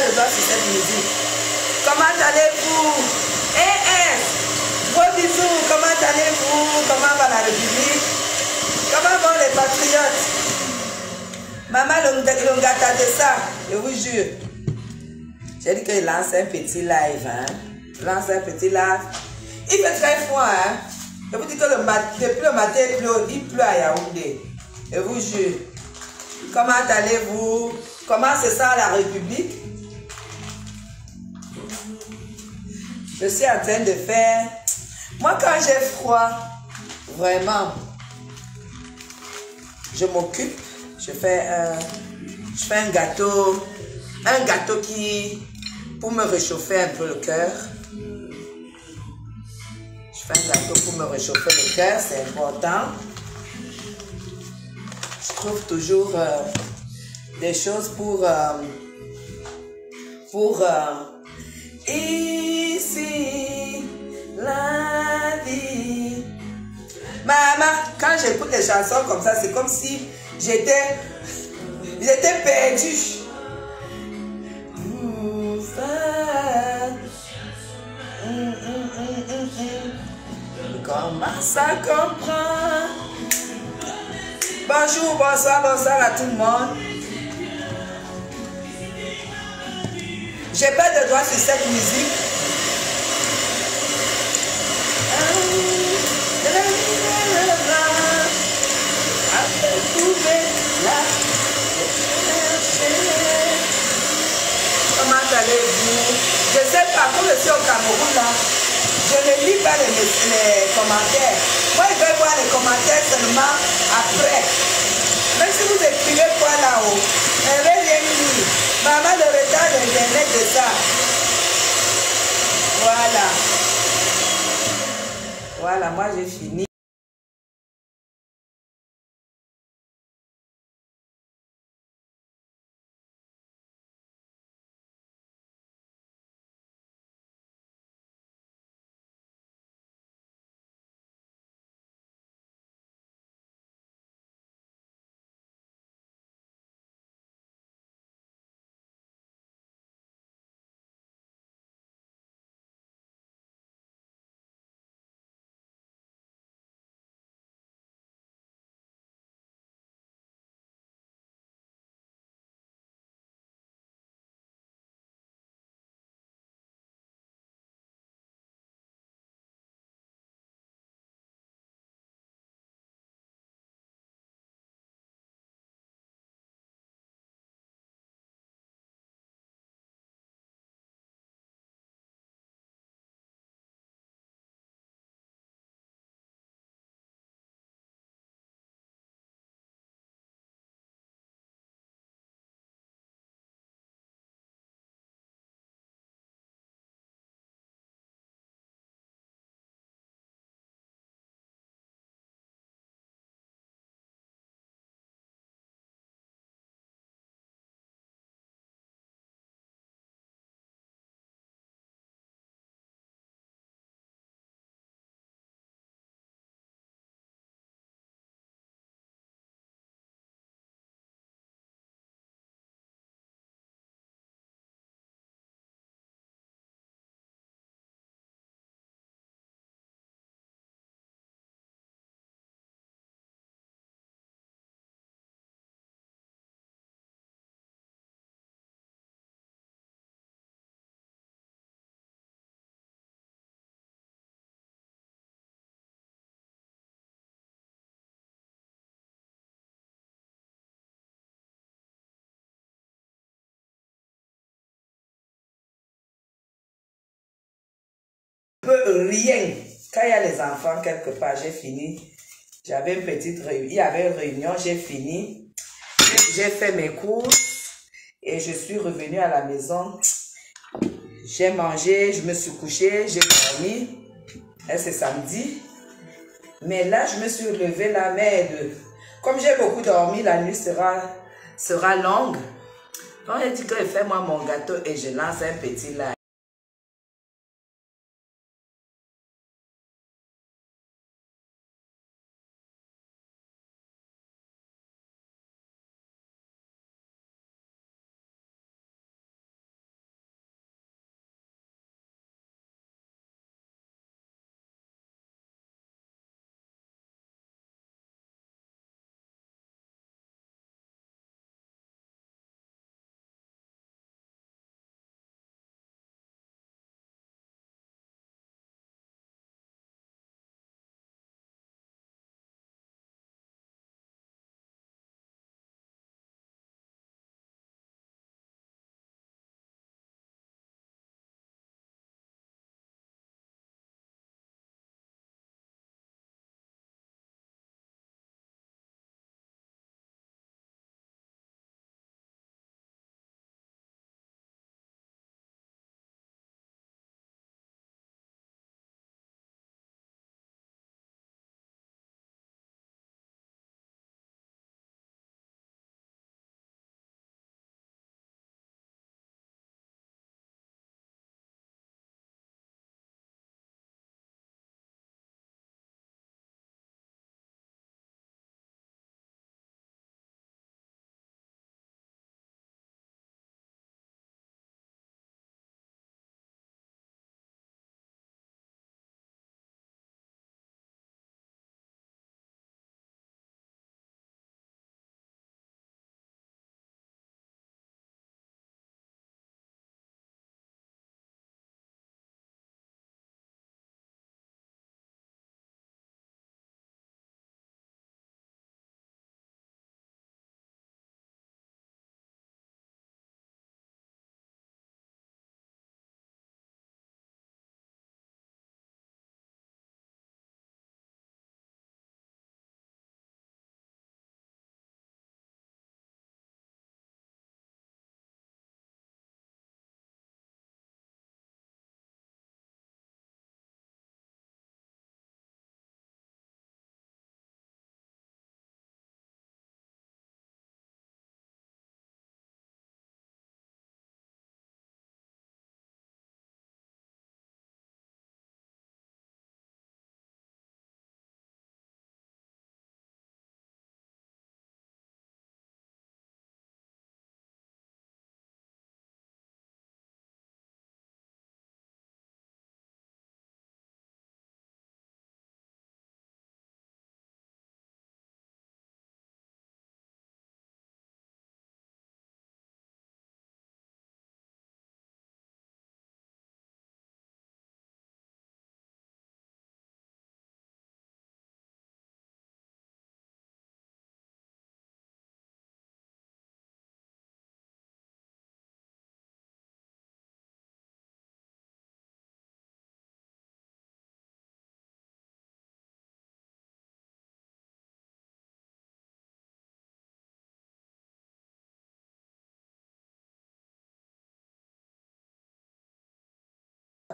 le doigt sur cette musique. Comment allez-vous? Gros bisous, comment allez-vous? Comment va la République? Comment vont les patriotes? Maman Longata de ça, je vous jure. J'ai dit que je lance un petit live. Hein? Je lance un petit live. Il fait très froid. Hein? Je vous dis que depuis le matin, il pleut à Yaoundé. Je vous jure. Comment allez-vous? Comment se sent la République? Je suis en train de faire... Moi, quand j'ai froid, vraiment, je m'occupe. Je fais un gâteau qui... pour me réchauffer un peu le cœur. Je fais un gâteau pour me réchauffer le cœur, c'est important. Je trouve toujours des choses pour ici la vie. Maman, quand j'écoute des chansons comme ça, c'est comme si j'étais perdue. Comment ça comprend? Bonjour, bonsoir, bonsoir à tout le monde. J'ai pas de droit sur cette musique. Comment allez-vous? Je sais pas, comme je suis au Cameroun là, je ne lis pas les commentaires. Moi, je vais voir les commentaires seulement après. Même si vous écrivez quoi là-haut, je vais rien lire. Maman, le retard d'internet de ça. Voilà. Voilà, moi j'ai fini. Rien. Quand il y a les enfants quelque part, j'ai fini. J'avais une petite réunion. Il y avait une réunion, j'ai fini. J'ai fait mes courses et je suis revenue à la maison. J'ai mangé, je me suis couchée, j'ai dormi. Et c'est samedi. Mais là, je me suis levée la merde. Comme j'ai beaucoup dormi, la nuit sera longue. Donc, j'ai dit que fais-moi mon gâteau et je lance un petit live.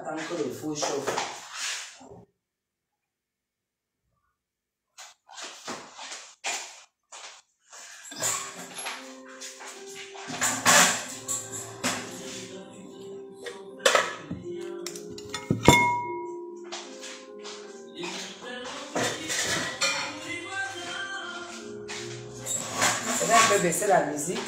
attendre que le four chauffe. Je vais un peu baisser la musique.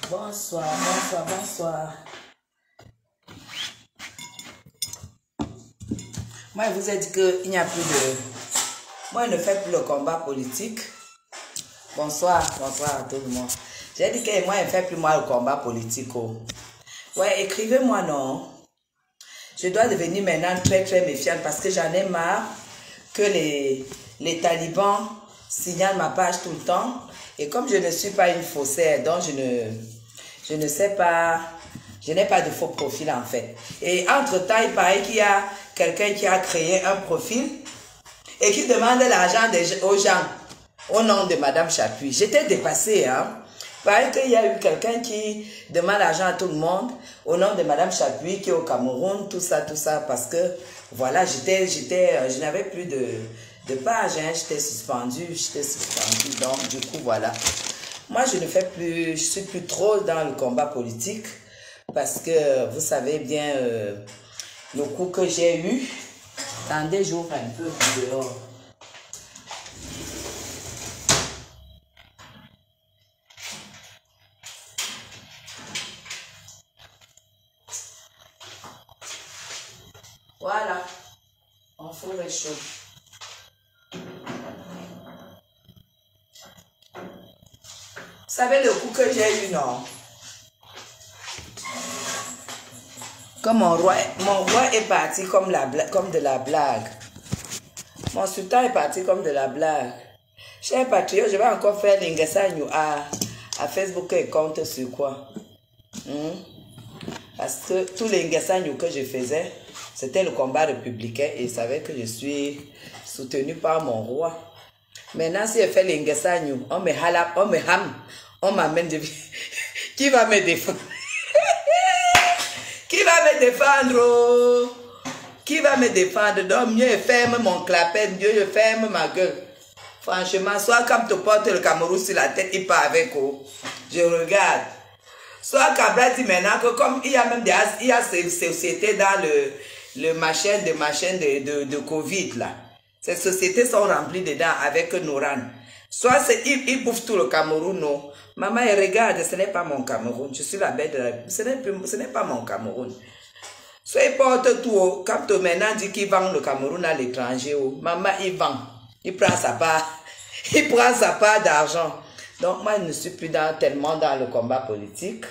Bonsoir, bonsoir, bonsoir. Moi, je vous ai dit qu'il n'y a plus de... Moi, je ne fais plus le combat politique. Bonsoir, bonsoir à tout le monde. J'ai dit que moi, je ne fais plus moi le combat politique. Oh. Ouais, écrivez-moi non. Je dois devenir maintenant très, très méfiante parce que j'en ai marre que les talibans signalent ma page tout le temps. Et comme je ne suis pas une faussaire, donc je ne sais pas, je n'ai pas de faux profil en fait. Et entre-temps, il paraît qu'il y a quelqu'un qui a créé un profil et qui demande l'argent aux gens au nom de Madame Chapuis. J'étais dépassée, hein. Il paraît qu'il y a eu quelqu'un qui demande l'argent à tout le monde au nom de Madame Chapuis qui est au Cameroun, tout ça, parce que voilà, je n'avais plus de page, hein, j'étais suspendue, donc du coup, voilà. Moi, je suis plus trop dans le combat politique parce que vous savez bien le coup que j'ai eu. Attendez, j'ouvre un peu dehors. Voilà, mon four est chaud. Vous savez le coup que j'ai eu, non? Comme mon roi est parti comme de la blague. Mon sultan est parti comme de la blague. Chers patriotes, je vais encore faire l'Ingesagnou à Facebook et compte sur quoi? Parce que tous les Ngesagnou que je faisais, c'était le combat républicain et ils savaient que je suis soutenu par mon roi. Maintenant, si je fais l'Ingesagnou, on me halap, on me ham, on m'amène de... Qui va me défendre? Qui va me défendre? Qui va me défendre? Donc, mieux je ferme mon clapet, mieux je ferme ma gueule. Franchement, soit comme tu portes le Cameroun sur la tête, il part avec eux. Je regarde. Soit Cabra dit maintenant que comme il y a même il y a ces sociétés dans le machin de Covid là. Ces sociétés sont remplies dedans avec Noran. Soit ils bouffent tout le Cameroun, non. Maman, regarde, ce n'est pas mon Cameroun. Je suis la bête de la... Ce n'est pas mon Cameroun. Soit ils portent tout. Quand maintenant dit qu'ils vendent le Cameroun à l'étranger, maman, il vend. Il prend sa part. Il prend sa part d'argent. Donc, moi, je ne suis plus tellement dans le combat politique.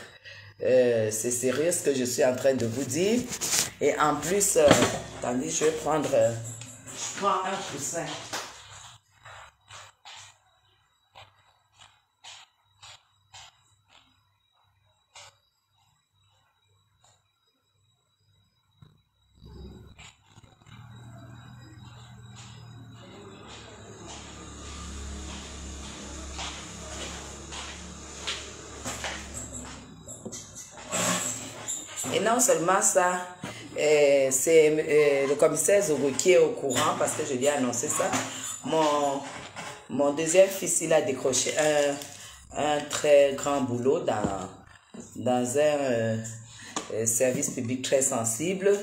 C'est sérieux ce que je suis en train de vous dire. Et en plus, attendez, je vais prendre... je prends un coussin. Et non seulement ça, C'est le commissaire Zogo qui est au courant parce que je lui ai annoncé ça. Mon deuxième fils, il a décroché un très grand boulot dans un service public très sensible.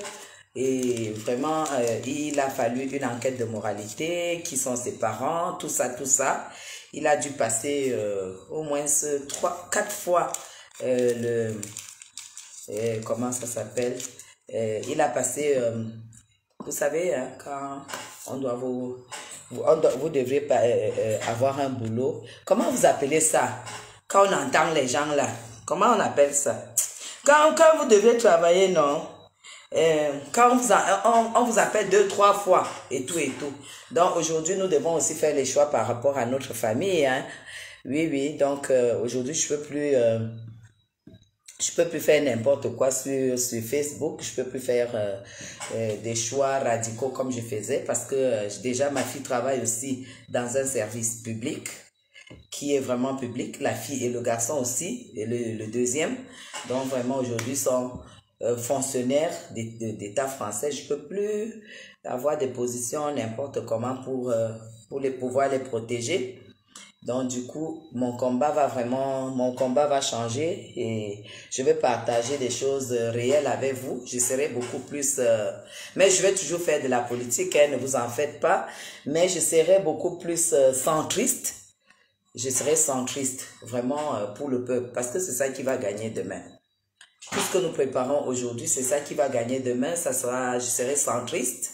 Et vraiment, il a fallu une enquête de moralité, qui sont ses parents, tout ça, tout ça. Il a dû passer au moins 4 fois comment ça s'appelle? Il a passé, vous savez, hein, quand on doit vous devrez avoir un boulot. Comment vous appelez ça? Quand on entend les gens là, comment on appelle ça? Quand vous devez travailler, non? Quand on vous appelle 2, 3 fois et tout et tout. Donc aujourd'hui, nous devons aussi faire les choix par rapport à notre famille. Hein. Oui, oui. Donc aujourd'hui, je peux plus faire n'importe quoi sur Facebook. Je peux plus faire des choix radicaux comme je faisais parce que déjà ma fille travaille aussi dans un service public qui est vraiment public. La fille et le garçon aussi, et le deuxième. Donc vraiment aujourd'hui sont fonctionnaires d'État français. Je peux plus avoir des positions n'importe comment pour pouvoir les protéger. Donc du coup, mon combat va changer et je vais partager des choses réelles avec vous. Je serai beaucoup plus, mais je vais toujours faire de la politique, hein, ne vous en faites pas. Mais je serai beaucoup plus centriste. Je serai centriste, vraiment pour le peuple, parce que c'est ça qui va gagner demain. Tout ce que nous préparons aujourd'hui, c'est ça qui va gagner demain. Je serai centriste.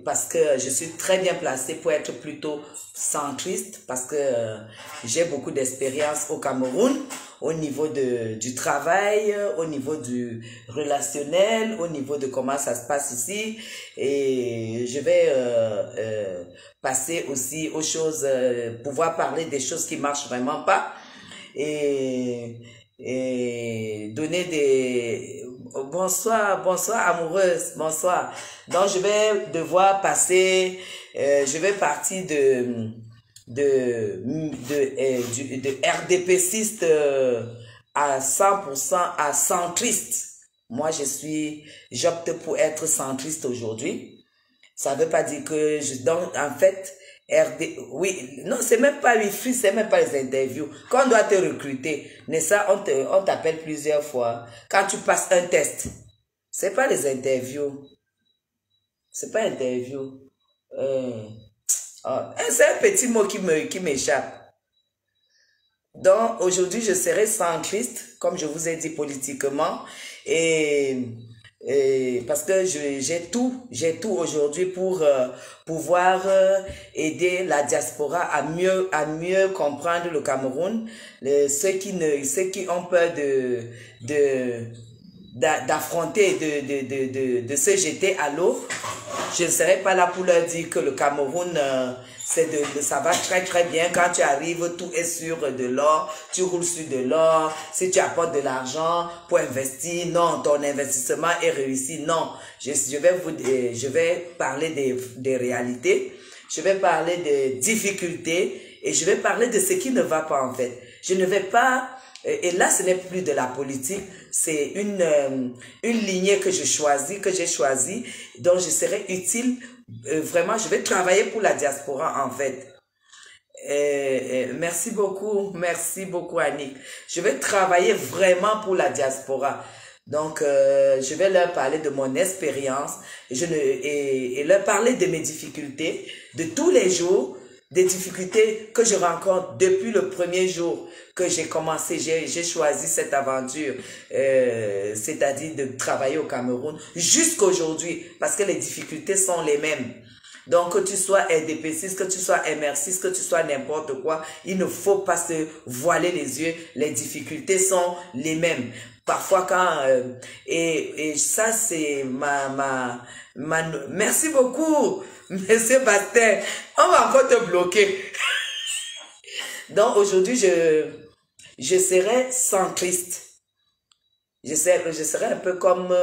Parce que je suis très bien placée pour être plutôt centriste parce que j'ai beaucoup d'expérience au Cameroun au niveau du travail, au niveau du relationnel, au niveau de comment ça se passe ici et je vais passer aussi aux choses, pouvoir parler des choses qui marchent vraiment pas et donner des... Bonsoir amoureuse, bonsoir. Donc je vais devoir passer, je vais partir de RDPciste à 100% à centriste. Moi j'opte pour être centriste aujourd'hui. Ça veut pas dire que donc en fait oui, non, c'est même pas wifi, c'est même pas les interviews. Quand on doit te recruter, mais ça, on t'appelle plusieurs fois. Quand tu passes un test, c'est pas les interviews. C'est pas interview. C'est un petit mot qui m'échappe. Donc, aujourd'hui, je serai centriste, comme je vous ai dit politiquement, parce que j'ai tout aujourd'hui pour pouvoir aider la diaspora à mieux comprendre le Cameroun, ceux qui ont peur d'affronter, de se jeter à l'eau. Je ne serai pas là pour leur dire que le Cameroun ça va très très bien. Quand tu arrives, tout est sur de l'or, tu roules sur de l'or. Si tu apportes de l'argent pour investir, non, ton investissement est réussi. Non, je vais parler des réalités, je vais parler des difficultés et je vais parler de ce qui ne va pas en fait. Je ne vais pas... Et là, ce n'est plus de la politique, c'est une lignée que j'ai choisie, dont je serai utile. Vraiment, je vais travailler pour la diaspora en fait. Merci beaucoup Annick. Je vais travailler vraiment pour la diaspora. Donc, je vais leur parler de mon expérience et leur parler de mes difficultés, de tous les jours, des difficultés que je rencontre depuis le premier jour que j'ai commencé, j'ai choisi cette aventure, c'est-à-dire de travailler au Cameroun jusqu'à aujourd'hui, parce que les difficultés sont les mêmes. Donc, que tu sois RDP6, que tu sois MR6, que tu sois n'importe quoi, il ne faut pas se voiler les yeux, les difficultés sont les mêmes. Parfois, et ça, c'est merci beaucoup, Monsieur Bastien. On va encore te bloquer. Donc, aujourd'hui, je serai centriste. Je serai un peu comme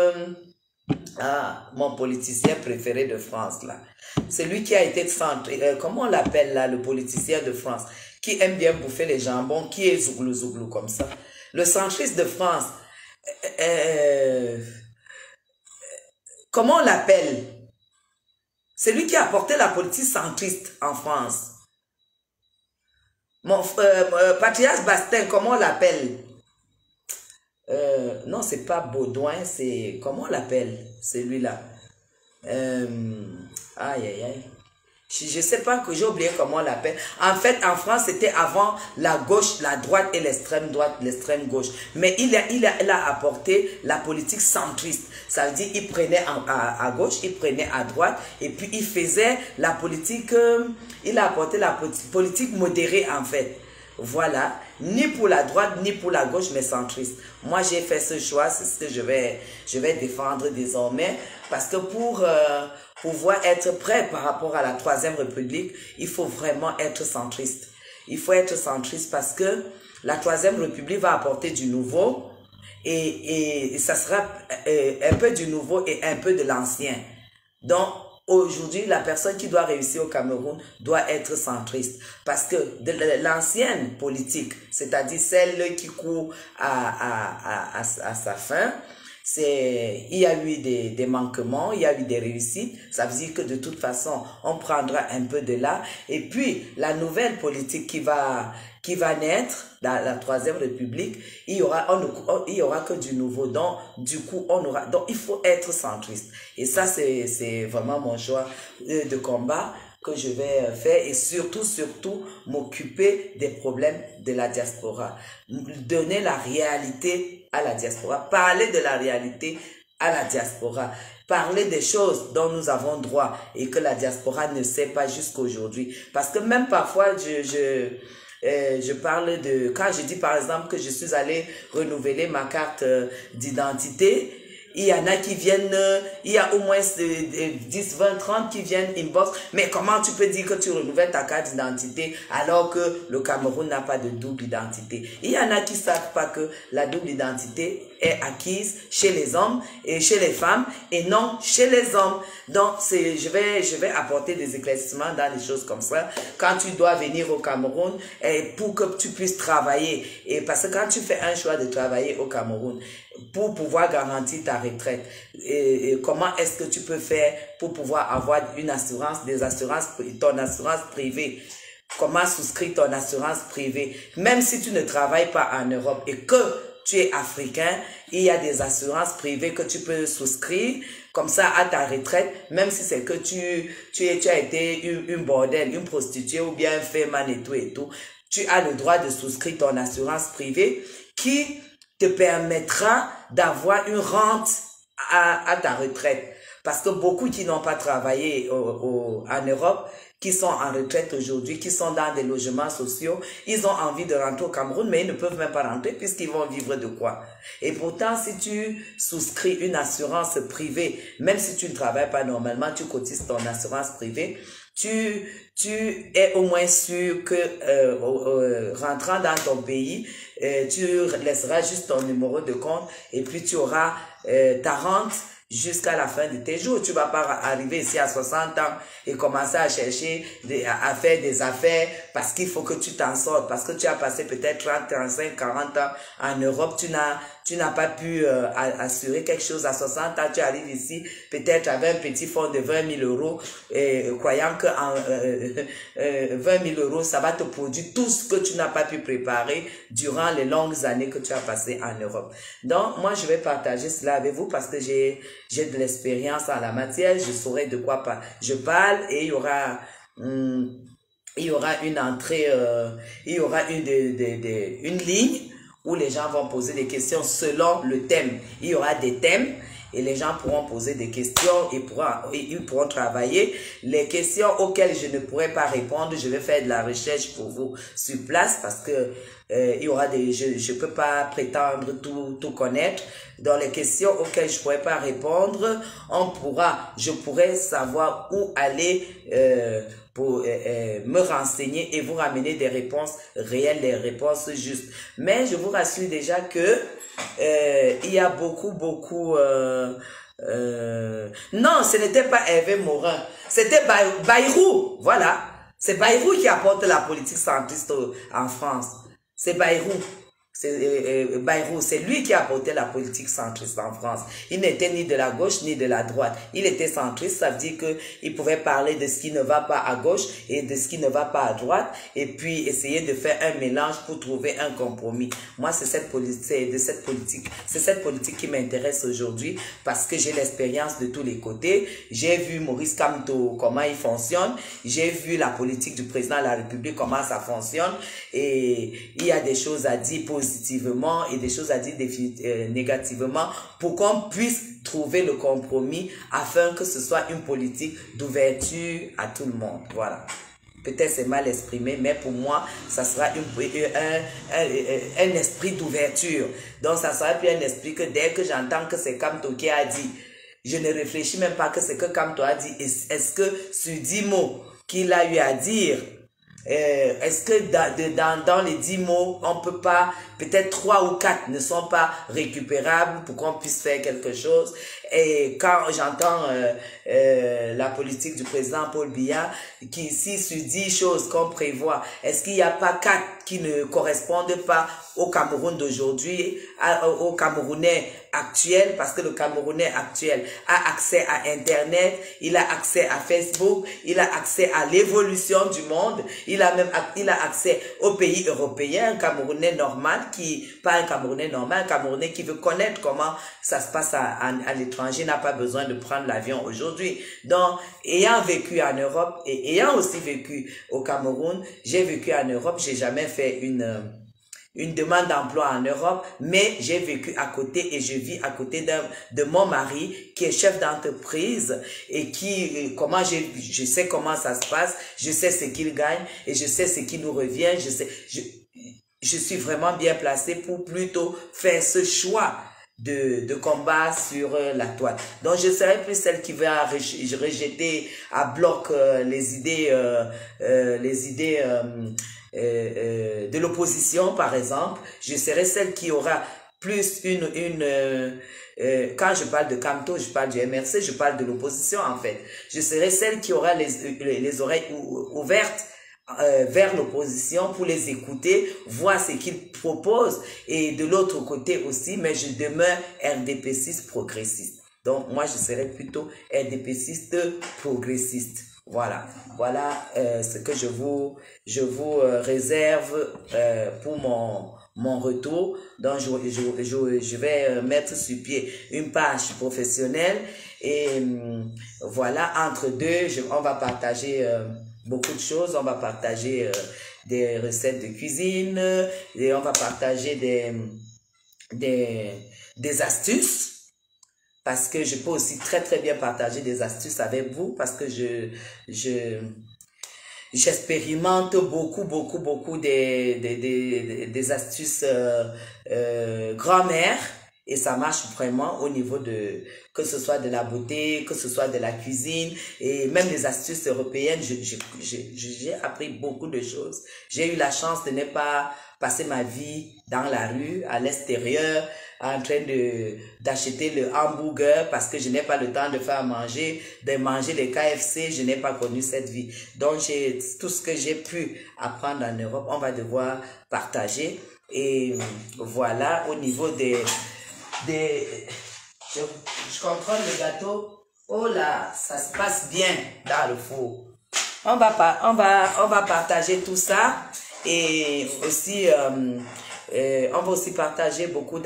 mon politicien préféré de France, là. C'est lui qui a été centré. Comment on l'appelle, là, le politicien de France, qui aime bien bouffer les jambons, qui est zouglou comme ça. Le centriste de France. comment on l'appelle? C'est lui qui a apporté la politique centriste en France. Mon patriarche Bastin, comment on l'appelle? Non, c'est pas Baudouin, c'est... Comment on l'appelle, celui-là? Aïe, aïe, aïe. Je ne sais pas, que j'ai oublié comment on l'appelle. En fait, en France, c'était avant la gauche, la droite et l'extrême droite, l'extrême gauche. Mais il a apporté la politique centriste. Ça veut dire qu'il prenait à gauche, il prenait à droite, et puis il faisait la politique, il a apporté la politique modérée en fait. Voilà, ni pour la droite, ni pour la gauche, mais centriste. Moi, j'ai fait ce choix, c'est ce que je vais défendre désormais, parce que pour pouvoir être prêt par rapport à la Troisième République, il faut vraiment être centriste. Il faut être centriste parce que la Troisième République va apporter du nouveau et ça sera un peu du nouveau et un peu de l'ancien. Donc, aujourd'hui, la personne qui doit réussir au Cameroun doit être centriste parce que de l'ancienne politique, c'est-à-dire celle qui court à sa fin, il y a eu des manquements, il y a eu des réussites. Ça veut dire que de toute façon, on prendra un peu de là. Et puis, la nouvelle politique qui va naître dans la Troisième République, il y aura que du nouveau. Donc, du coup, donc il faut être centriste. Et ça, c'est vraiment mon choix de combat que je vais faire et surtout m'occuper des problèmes de la diaspora. Donner la réalité à la diaspora, parler de la réalité à la diaspora, parler des choses dont nous avons droit et que la diaspora ne sait pas jusqu'à aujourd'hui. Parce que même parfois, je parle de... Quand je dis par exemple que je suis allée renouveler ma carte d'identité, il y en a qui viennent, il y a au moins 10, 20, 30 qui viennent inbox. Mais comment tu peux dire que tu renouvelles ta carte d'identité alors que le Cameroun n'a pas de double identité? Il y en a qui ne savent pas que la double identité est acquise chez les hommes et chez les femmes et non chez les hommes. Donc, je vais apporter des éclaircissements dans des choses comme ça. Quand tu dois venir au Cameroun pour que tu puisses travailler, et parce que quand tu fais un choix de travailler au Cameroun, pour pouvoir garantir ta retraite, et comment est-ce que tu peux faire pour pouvoir avoir une assurance, ton assurance privée? Comment souscrire ton assurance privée? Même si tu ne travailles pas en Europe et que tu es africain, il y a des assurances privées que tu peux souscrire, comme ça à ta retraite, même si c'est que tu as été une bordelle, une prostituée ou bien un féman et tout, tu as le droit de souscrire ton assurance privée qui te permettra d'avoir une rente à ta retraite. Parce que beaucoup qui n'ont pas travaillé en Europe, qui sont en retraite aujourd'hui, qui sont dans des logements sociaux, ils ont envie de rentrer au Cameroun, mais ils ne peuvent même pas rentrer puisqu'ils vont vivre de quoi? Et pourtant, si tu souscris une assurance privée, même si tu ne travailles pas normalement, tu cotises ton assurance privée, tu es au moins sûr que rentrant dans ton pays, tu laisseras juste ton numéro de compte et puis tu auras ta rente jusqu'à la fin de tes jours. Tu vas pas arriver ici à 60 ans et commencer à chercher, à faire des affaires parce qu'il faut que tu t'en sortes, parce que tu as passé peut-être 30, 35, 40 ans en Europe, tu n'as pas pu assurer quelque chose à 60 ans, tu arrives ici peut-être avec un petit fonds de 20 000 euros, croyant que 20 000 euros, ça va te produire tout ce que tu n'as pas pu préparer durant les longues années que tu as passées en Europe. Donc, moi, je vais partager cela avec vous parce que j'ai de l'expérience en la matière, je saurai de quoi je parle et il y aura une entrée, il y aura une ligne où les gens vont poser des questions selon le thème. Il y aura des thèmes et les gens pourront poser des questions et ils pourront travailler. Les questions auxquelles je ne pourrai pas répondre, je vais faire de la recherche pour vous sur place parce que il y aura je peux pas prétendre tout connaître. Dans les questions auxquelles je pourrais pas répondre, je pourrais savoir où aller pour me renseigner et vous ramener des réponses réelles, des réponses justes. Mais je vous rassure déjà que il y a beaucoup non, ce n'était pas Hervé Morin, c'était Bayrou, voilà. C'est Bayrou qui apporte la politique centriste en France. C'est Bayrou. Bayrou, c'est lui qui a porté la politique centriste en France. Il n'était ni de la gauche ni de la droite. Il était centriste, ça veut dire que il pouvait parler de ce qui ne va pas à gauche et de ce qui ne va pas à droite, et puis essayer de faire un mélange pour trouver un compromis. Moi, c'est cette politique qui m'intéresse aujourd'hui parce que j'ai l'expérience de tous les côtés. J'ai vu Maurice Kamto, comment il fonctionne. J'ai vu la politique du président de la République, comment ça fonctionne. Et il y a des choses à dire positivement et des choses à dire négativement pour qu'on puisse trouver le compromis afin que ce soit une politique d'ouverture à tout le monde. Voilà. Peut-être c'est mal exprimé, mais pour moi, ça sera un esprit d'ouverture. Donc, ça sera plus un esprit que dès que j'entends que c'est Kamto qui a dit, je ne réfléchis même pas que c'est que Kamto a dit. Est-ce que sur 10 mots qu'il a eu à dire, est-ce que dans les 10 mots, on peut pas, peut-être 3 ou 4 ne sont pas récupérables pour qu'on puisse faire quelque chose? Et quand j'entends la politique du président Paul Biya, qui ici sur 10 choses qu'on prévoit, est-ce qu'il n'y a pas 4 qui ne correspondent pas au Cameroun d'aujourd'hui, au Camerounais actuel, parce que le Camerounais actuel a accès à Internet, il a accès à Facebook, il a accès à l'évolution du monde, il a accès aux pays européens, un Camerounais normal pas un Camerounais normal, un Camerounais qui veut connaître comment ça se passe à l'étranger, n'a pas besoin de prendre l'avion aujourd'hui. Donc, ayant vécu en Europe et ayant aussi vécu au Cameroun, j'ai vécu en Europe, j'ai jamais fait une demande d'emploi en Europe, mais j'ai vécu à côté et je vis à côté de mon mari qui est chef d'entreprise et je sais comment ça se passe, je sais ce qu'il gagne et je sais ce qui nous revient, je suis vraiment bien placée pour plutôt faire ce choix de combat sur la toile. Donc, je serai plus celle qui va rejeter à bloc les idées de l'opposition, par exemple. Je serai celle qui aura plus quand je parle de Kamto, je parle du MRC, je parle de l'opposition, en fait. Je serai celle qui aura les oreilles ouvertes vers l'opposition pour les écouter, voir ce qu'ils proposent, et de l'autre côté aussi, mais je demeure RDPCiste progressiste. Donc, moi, je serais plutôt RDPCiste progressiste. Voilà, ce que je vous réserve pour mon retour. Donc, je vais mettre sur pied une page professionnelle et voilà, entre deux, on va partager beaucoup de choses. On va partager des recettes de cuisine et on va partager des astuces. Parce que je peux aussi très très bien partager des astuces avec vous parce que j'expérimente beaucoup des astuces grand-mère et ça marche vraiment au niveau que ce soit de la beauté, que ce soit de la cuisine et même des astuces européennes. J'ai appris beaucoup de choses. J'ai eu la chance de ne pas passer ma vie dans la rue, à l'extérieur, en train d'acheter le hamburger parce que je n'ai pas le temps de faire manger, de manger les KFC, je n'ai pas connu cette vie. Donc, tout ce que j'ai pu apprendre en Europe, on va devoir partager. Et voilà, au niveau je contrôle le gâteau. Oh là, ça se passe bien dans le four. On va partager tout ça. Et aussi, on va aussi partager beaucoup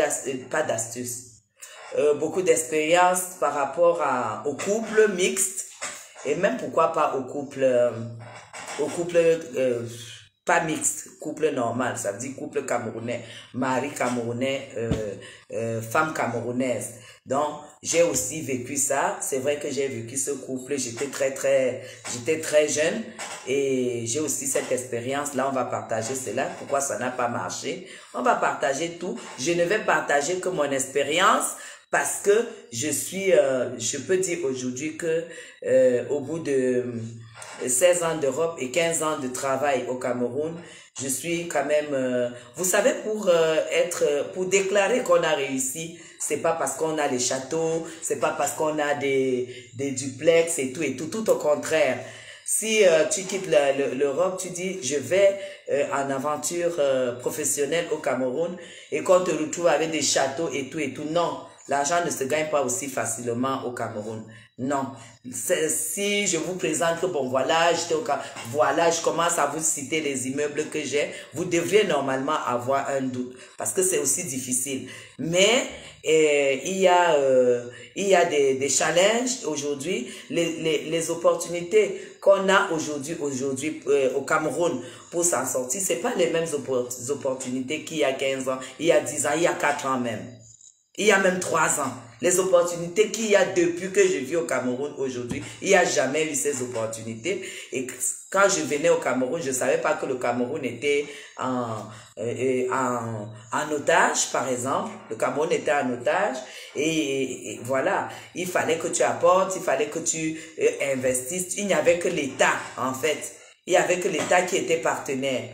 beaucoup d'expériences par rapport au couple mixte et même pourquoi pas au couple pas mixte, couple normal, ça veut dire couple camerounais, mari camerounais, femme camerounaise. Donc, j'ai aussi vécu ça. C'est vrai que j'ai vécu ce couple. J'étais très jeune et j'ai aussi cette expérience. Là, on va partager cela. Pourquoi ça n'a pas marché? On va partager tout. Je ne vais partager que mon expérience parce que je peux dire aujourd'hui que au bout de 16 ans d'Europe et 15 ans de travail au Cameroun, je suis quand même, vous savez, pour déclarer qu'on a réussi, c'est pas parce qu'on a les châteaux, c'est pas parce qu'on a des duplex et tout, tout au contraire. Si tu quittes l'Europe, tu dis, je vais en aventure professionnelle au Cameroun et qu'on te retrouve avec des châteaux et tout et tout. Non, l'argent ne se gagne pas aussi facilement au Cameroun. Non. Si je vous présente que, bon, voilà, voilà, je commence à vous citer les immeubles que j'ai, vous devriez normalement avoir un doute parce que c'est aussi difficile. Mais il y a des challenges aujourd'hui, les opportunités qu'on a aujourd'hui au Cameroun pour s'en sortir, c'est pas les mêmes opportunités qu'il y a 15 ans, il y a 10 ans, il y a 4 ans même. Il y a même 3 ans. Les opportunités qu'il y a depuis que je vis au Cameroun aujourd'hui, il n'y a jamais eu ces opportunités. Et quand je venais au Cameroun, je ne savais pas que le Cameroun était en otage, par exemple. Le Cameroun était en otage. Et voilà, il fallait que tu apportes, il fallait que tu investisses. Il n'y avait que l'État, en fait. Il n'y avait que l'État qui était partenaire.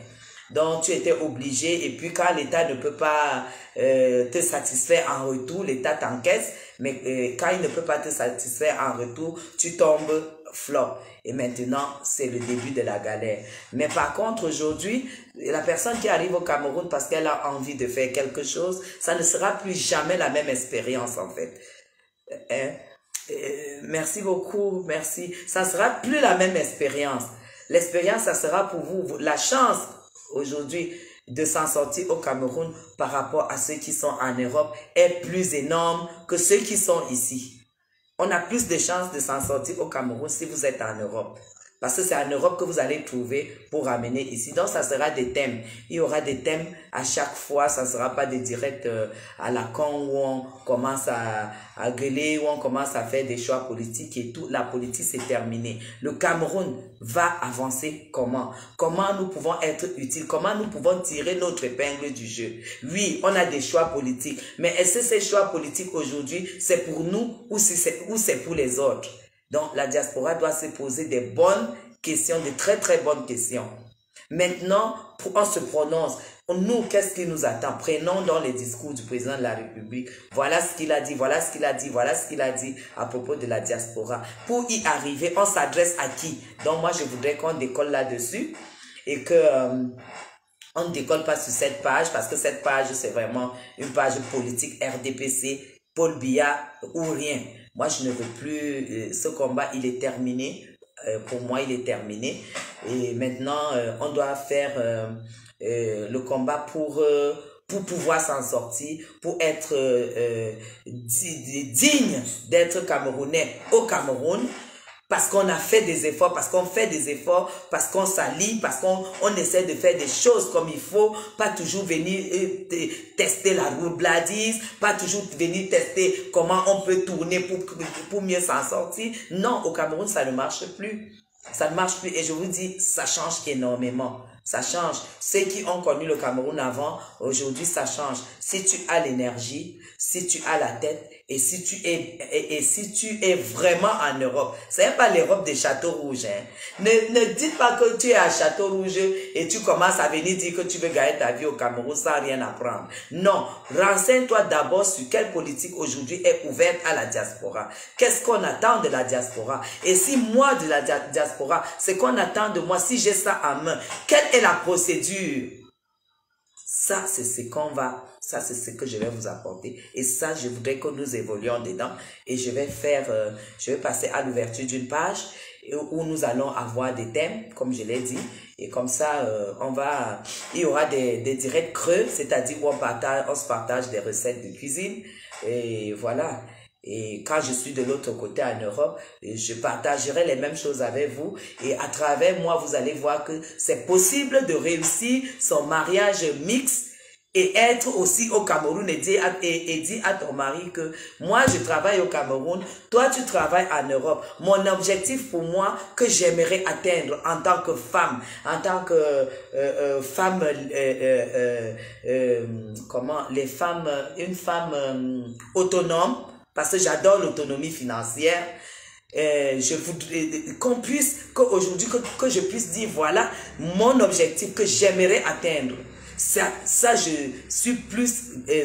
Donc, tu étais obligé, et puis quand l'État ne peut pas te satisfaire en retour, l'État t'encaisse, mais quand il ne peut pas te satisfaire en retour, tu tombes flop. Et maintenant, c'est le début de la galère. Mais par contre, aujourd'hui, la personne qui arrive au Cameroun parce qu'elle a envie de faire quelque chose, ça ne sera plus jamais la même expérience, en fait. Merci beaucoup, merci. Ça ne sera plus la même expérience. L'expérience, ça sera pour vous la chance aujourd'hui de s'en sortir au Cameroun par rapport à ceux qui sont en Europe est plus énorme que ceux qui sont ici. On a plus de chances de s'en sortir au Cameroun si vous êtes en Europe. Parce que c'est en Europe que vous allez trouver pour ramener ici. Donc, ça sera des thèmes. Il y aura des thèmes à chaque fois. Ça ne sera pas des directs à la con où on commence à gueuler, où on commence à faire des choix politiques et tout. La politique, c'est terminé. Le Cameroun va avancer comment? Comment nous pouvons être utiles? Comment nous pouvons tirer notre épingle du jeu? Oui, on a des choix politiques. Mais est-ce que ces choix politiques aujourd'hui, c'est pour nous ou c'est pour les autres? Donc, la diaspora doit se poser des bonnes questions, de très très bonnes questions. Maintenant, on se prononce. Nous, qu'est-ce qui nous attend? Prenons dans les discours du président de la République. Voilà ce qu'il a dit, voilà ce qu'il a dit, voilà ce qu'il a dit à propos de la diaspora. Pour y arriver, on s'adresse à qui? Donc, moi, je voudrais qu'on décolle là-dessus et que on ne décolle pas sur cette page parce que cette page, c'est vraiment une page politique RDPC, Paul Biya ou rien. Moi, je ne veux plus, ce combat, il est terminé. Pour moi, il est terminé. Et maintenant, on doit faire le combat pour pouvoir s'en sortir, pour être digne d'être Camerounais au Cameroun. Parce qu'on a fait des efforts, parce qu'on fait des efforts, parce qu'on s'allie, parce qu'on essaie de faire des choses comme il faut, pas toujours venir tester la roubladise, pas toujours venir tester comment on peut tourner pour mieux s'en sortir. Non, au Cameroun, ça ne marche plus. Ça ne marche plus et je vous dis, ça change énormément. Ça change. Ceux qui ont connu le Cameroun avant, aujourd'hui, ça change. Si tu as l'énergie, si tu as la tête et si tu es vraiment en Europe, c'est pas l'Europe des châteaux rouges. Hein. Ne dites pas que tu es à Château Rouge et tu commences à venir dire que tu veux gagner ta vie au Cameroun sans rien apprendre. Non, renseigne-toi d'abord sur quelle politique aujourd'hui est ouverte à la diaspora. Qu'est-ce qu'on attend de la diaspora? Et si moi de la diaspora, c'est qu'on attend de moi, si j'ai ça en main, quelle est la procédure? Ça, c'est ce qu'on va, ça, c'est ce que je vais vous apporter. Et ça, je voudrais que nous évoluions dedans. Et je vais passer à l'ouverture d'une page où nous allons avoir des thèmes, comme je l'ai dit. Et comme ça, il y aura des directs creux, c'est-à-dire où on se partage des recettes de cuisine. Et voilà. Et quand je suis de l'autre côté en Europe, je partagerai les mêmes choses avec vous. Et à travers moi, vous allez voir que c'est possible de réussir son mariage mixte et être aussi au Cameroun et dire à ton mari que moi, je travaille au Cameroun, toi, tu travailles en Europe. Mon objectif pour moi, que j'aimerais atteindre en tant que femme, en tant que femme, une femme autonome, parce que j'adore l'autonomie financière. Je voudrais qu'aujourd'hui, que je puisse dire, voilà mon objectif que j'aimerais atteindre. Ça je suis plus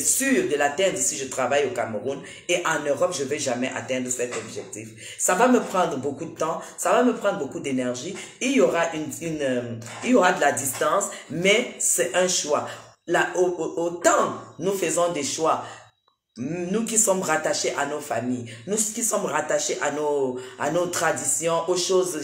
sûr de l'atteindre si je travaille au Cameroun. Et en Europe, je ne vais jamais atteindre cet objectif. Ça va me prendre beaucoup de temps, ça va me prendre beaucoup d'énergie. Il y aura il y aura de la distance, mais c'est un choix. Là, autant nous faisons des choix, nous qui sommes rattachés à nos familles, nous qui sommes rattachés à nos traditions, aux choses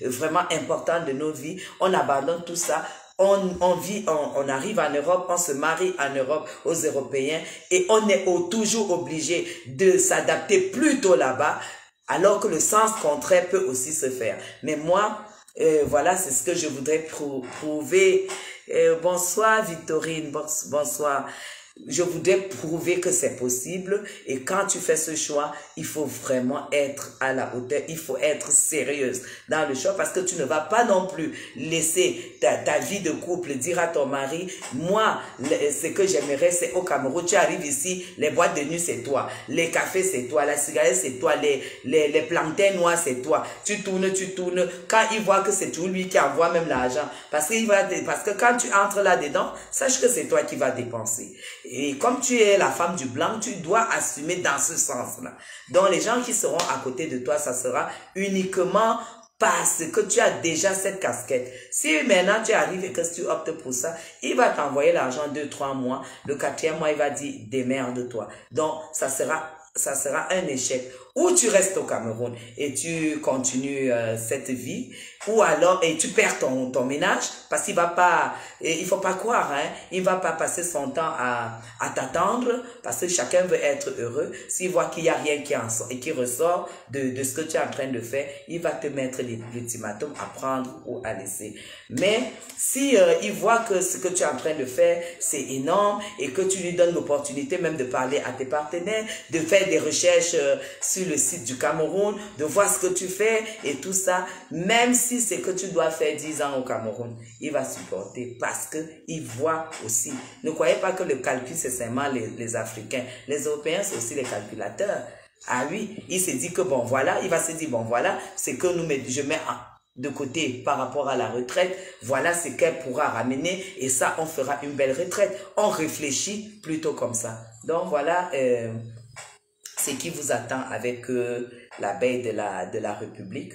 vraiment importantes de nos vies, on abandonne tout ça. On arrive en Europe, on se marie en Europe aux Européens et on est toujours obligé de s'adapter plutôt là-bas, alors que le sens contraire peut aussi se faire. Mais moi, voilà, c'est ce que je voudrais prouver. Bonsoir Victorine, bonsoir. Je voudrais prouver que c'est possible et quand tu fais ce choix, il faut vraiment être à la hauteur, il faut être sérieuse dans le choix parce que tu ne vas pas non plus laisser ta vie de couple dire à ton mari, moi, ce que j'aimerais c'est au Cameroun, tu arrives ici, les boîtes de nuit c'est toi, les cafés c'est toi, la cigarette c'est toi, les plantains noirs c'est toi, tu tournes, quand il voit que c'est tout lui qui envoie même l'argent, parce que quand tu entres là-dedans, sache que c'est toi qui vas dépenser. Et comme tu es la femme du blanc, tu dois assumer dans ce sens-là. Donc les gens qui seront à côté de toi, ça sera uniquement parce que tu as déjà cette casquette. Si maintenant tu arrives et que tu optes pour ça, il va t'envoyer l'argent 2-3 mois. Le 4e mois, il va dire démerde-toi. Donc ça sera un échec. Ou tu restes au Cameroun et tu continues cette vie, ou alors et tu perds ton ménage parce qu'il va pas, il faut pas croire, hein, il va pas passer son temps à t'attendre parce que chacun veut être heureux. S'il voit qu'il y a rien qui ressort de ce que tu es en train de faire, il va te mettre l'ultimatum à prendre ou à laisser. Mais si il voit que ce que tu es en train de faire c'est énorme et que tu lui donnes l'opportunité même de parler à tes partenaires, de faire des recherches sur le site du Cameroun, de voir ce que tu fais et tout ça, même si c'est que tu dois faire 10 ans au Cameroun, il va supporter parce que il voit aussi. Ne croyez pas que le calcul c'est seulement les Africains, les Européens c'est aussi les calculateurs. Ah oui, il se dit que bon voilà, il va se dire bon voilà, c'est que je mets de côté par rapport à la retraite, voilà ce qu'elle pourra ramener et ça on fera une belle retraite. On réfléchit plutôt comme ça. Donc voilà ce qui vous attend avec l'abeille de la République.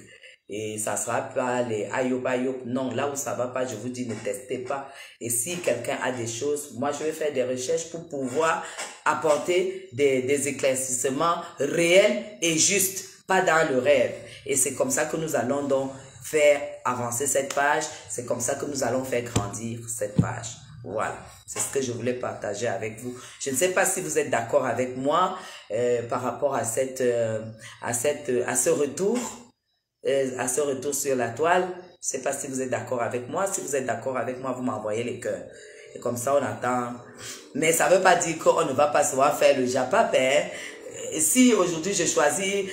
Et ça sera pas les ayop. Non, là où ça va pas, je vous dis ne testez pas. Et si quelqu'un a des choses, moi je vais faire des recherches pour pouvoir apporter des éclaircissements réels et justes, pas dans le rêve. Et c'est comme ça que nous allons donc faire avancer cette page. C'est comme ça que nous allons faire grandir cette page. Voilà, c'est ce que je voulais partager avec vous. Je ne sais pas si vous êtes d'accord avec moi par rapport à ce retour sur la toile. Je ne sais pas si vous êtes d'accord avec moi. Si vous êtes d'accord avec moi, vous m'envoyez les cœurs. Et comme ça, on attend. Mais ça ne veut pas dire qu'on ne va pas savoir faire le japap. Si aujourd'hui je choisis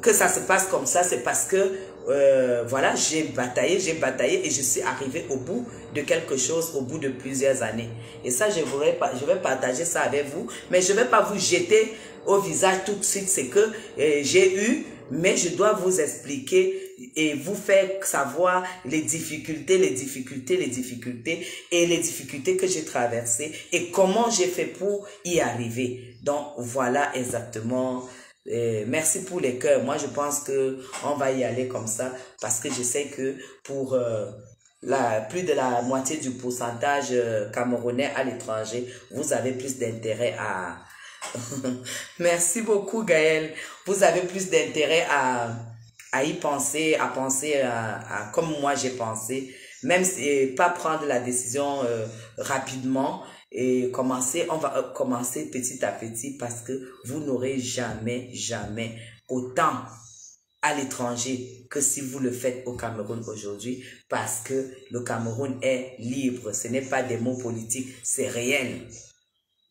que ça se passe comme ça, c'est parce que voilà, j'ai bataillé et je suis arrivé au bout de quelque chose, au bout de plusieurs années. Et ça, je vais partager ça avec vous, mais je ne vais pas vous jeter au visage tout de suite ce que j'ai eu, mais je dois vous expliquer et vous faire savoir les difficultés et les difficultés que j'ai traversées et comment j'ai fait pour y arriver. Donc, voilà exactement. Merci pour les cœurs. Moi, je pense que on va y aller comme ça parce que je sais que pour plus de la moitié du pourcentage camerounais à l'étranger, vous avez plus d'intérêt à... Merci beaucoup, Gaël. Vous avez plus d'intérêt à y penser, à penser à comme moi j'ai pensé, même si pas prendre la décision rapidement. Et on va commencer petit à petit parce que vous n'aurez jamais autant à l'étranger que si vous le faites au Cameroun aujourd'hui parce que le Cameroun est libre. Ce n'est pas des mots politiques, c'est réel.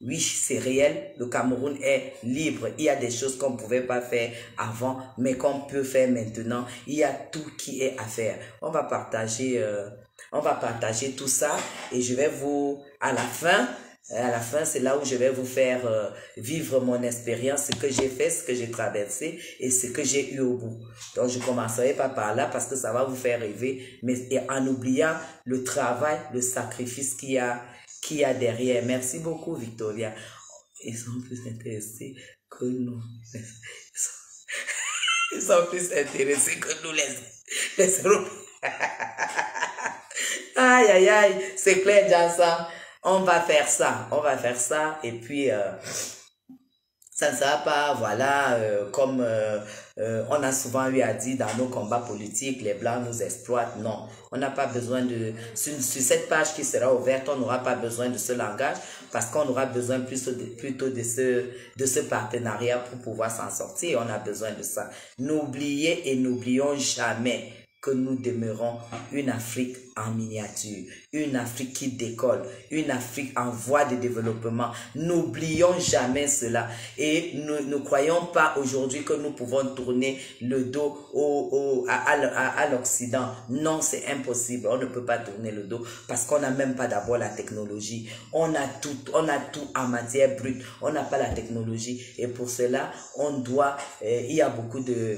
Oui, c'est réel, le Cameroun est libre. Il y a des choses qu'on ne pouvait pas faire avant, mais qu'on peut faire maintenant. Il y a tout qui est à faire. On va partager tout ça et je vais vous, à la fin, À la fin, c'est là où je vais vous faire vivre mon expérience, ce que j'ai fait, ce que j'ai traversé et ce que j'ai eu au bout. Donc, je commencerai pas par là parce que ça va vous faire rêver, mais en oubliant le travail, le sacrifice qu'il y a derrière. Merci beaucoup, Victoria. Ils sont plus intéressés que nous. Ils sont plus intéressés que nous, les Européens. Aïe, aïe, aïe, c'est clair, Jansa. On va faire ça, et puis ça ne sera pas, voilà, comme on a souvent eu à dire dans nos combats politiques, les Blancs nous exploitent. Non, on n'a pas besoin de... Sur cette page qui sera ouverte, on n'aura pas besoin de ce langage, parce qu'on aura besoin plutôt de ce partenariat pour pouvoir s'en sortir. On a besoin de ça. N'oubliez et n'oublions jamais que nous demeurons une Afrique en miniature, une Afrique qui décolle, une Afrique en voie de développement. N'oublions jamais cela et ne croyons pas aujourd'hui que nous pouvons tourner le dos à l'Occident. Non, c'est impossible. On ne peut pas tourner le dos parce qu'on n'a même pas d'abord la technologie. On a tout en matière brute. On n'a pas la technologie et pour cela, on doit, il y a beaucoup de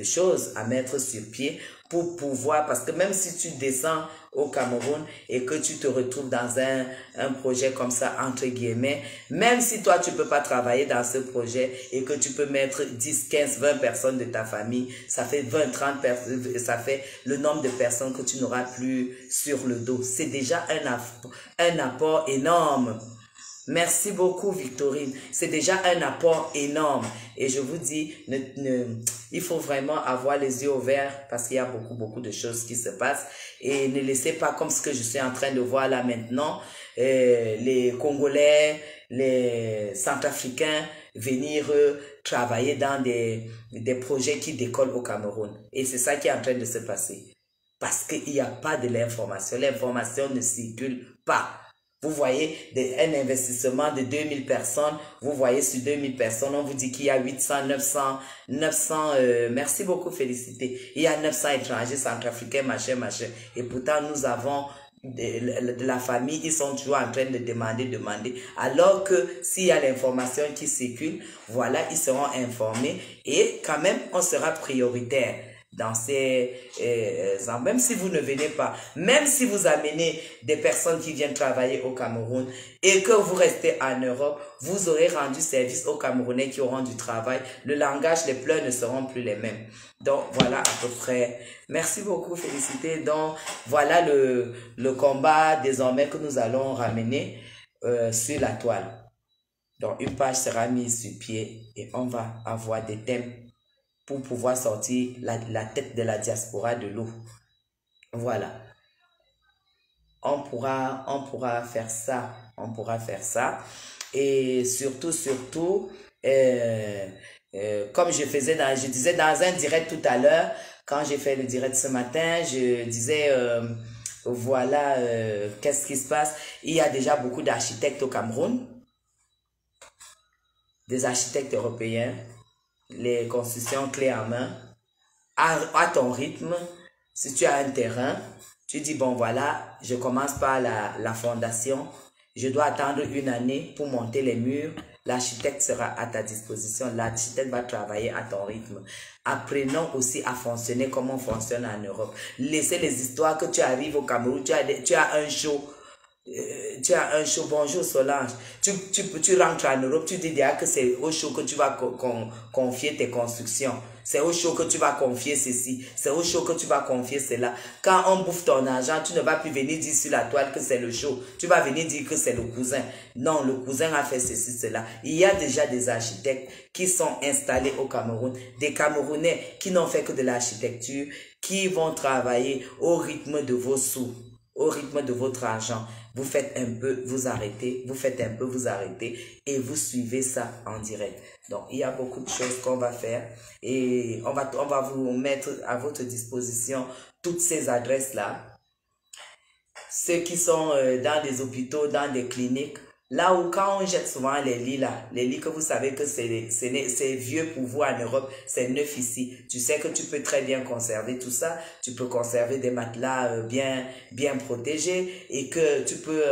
choses à mettre sur pied pour pouvoir, parce que même si tu descends au Cameroun et que tu te retrouves dans un projet comme ça, entre guillemets, même si toi tu peux pas travailler dans ce projet et que tu peux mettre 10, 15, 20 personnes de ta famille, ça fait 20, 30 personnes, ça fait le nombre de personnes que tu n'auras plus sur le dos. C'est déjà un apport énorme. Merci beaucoup, Victorine. C'est déjà un apport énorme. Et je vous dis, il faut vraiment avoir les yeux ouverts parce qu'il y a beaucoup de choses qui se passent. Et ne laissez pas comme ce que je suis en train de voir là maintenant, les Congolais, les Centrafricains venir travailler dans des projets qui décollent au Cameroun. Et c'est ça qui est en train de se passer. Parce qu'il n'y a pas de l'information. L'information ne circule pas. Vous voyez un investissement de 2000 personnes, vous voyez sur 2000 personnes, on vous dit qu'il y a 800, 900, merci beaucoup, félicité. Il y a 900 étrangers centrafricains, machin. Et pourtant, nous avons de la famille, ils sont toujours en train de demander. Alors que s'il y a l'information qui circule, voilà, ils seront informés et quand même, on sera prioritaire. Dans même si vous ne venez pas, même si vous amenez des personnes qui viennent travailler au Cameroun et que vous restez en Europe, vous aurez rendu service aux Camerounais qui auront du travail. Le langage, les pleurs ne seront plus les mêmes. Donc, voilà à peu près. Merci beaucoup, félicité. Donc, voilà le combat désormais que nous allons ramener sur la toile. Donc, une page sera mise sur pied et on va avoir des thèmes pour pouvoir sortir la tête de la diaspora de l'eau. Voilà. On pourra faire ça. On pourra faire ça. Et surtout, comme je disais dans un direct tout à l'heure, quand j'ai fait le direct ce matin, je disais, voilà, qu'est-ce qui se passe? Il y a déjà beaucoup d'architectes au Cameroun, des architectes européens, les constructions clés en main, à ton rythme. Si tu as un terrain, tu dis, bon voilà, je commence par la fondation, je dois attendre une année pour monter les murs, l'architecte sera à ta disposition, l'architecte va travailler à ton rythme. Apprenons aussi à fonctionner comme on fonctionne en Europe. Laissez les histoires que tu arrives au Cameroun, tu as un show. Bonjour Solange, tu rentres en Europe, tu dis déjà que c'est au show que tu vas confier tes constructions, c'est au show que tu vas confier ceci, c'est au show que tu vas confier cela. Quand on bouffe ton argent, tu ne vas plus venir dire sur la toile que c'est le show, tu vas venir dire que c'est le cousin. Non, le cousin a fait ceci, cela. Il y a déjà des architectes qui sont installés au Cameroun, des Camerounais qui n'ont fait que de l'architecture, qui vont travailler au rythme de vos sous, au rythme de votre argent. Vous faites un peu, vous arrêtez, vous faites un peu, vous arrêtez et vous suivez ça en direct. Donc, il y a beaucoup de choses qu'on va faire et on va vous mettre à votre disposition toutes ces adresses-là. Ceux qui sont dans des hôpitaux, dans des cliniques, Là où quand on jette souvent les lits là, les lits que vous savez que c'est vieux pour vous en Europe, c'est neuf ici. Tu sais que tu peux très bien conserver tout ça. Tu peux conserver des matelas bien protégés et que tu peux...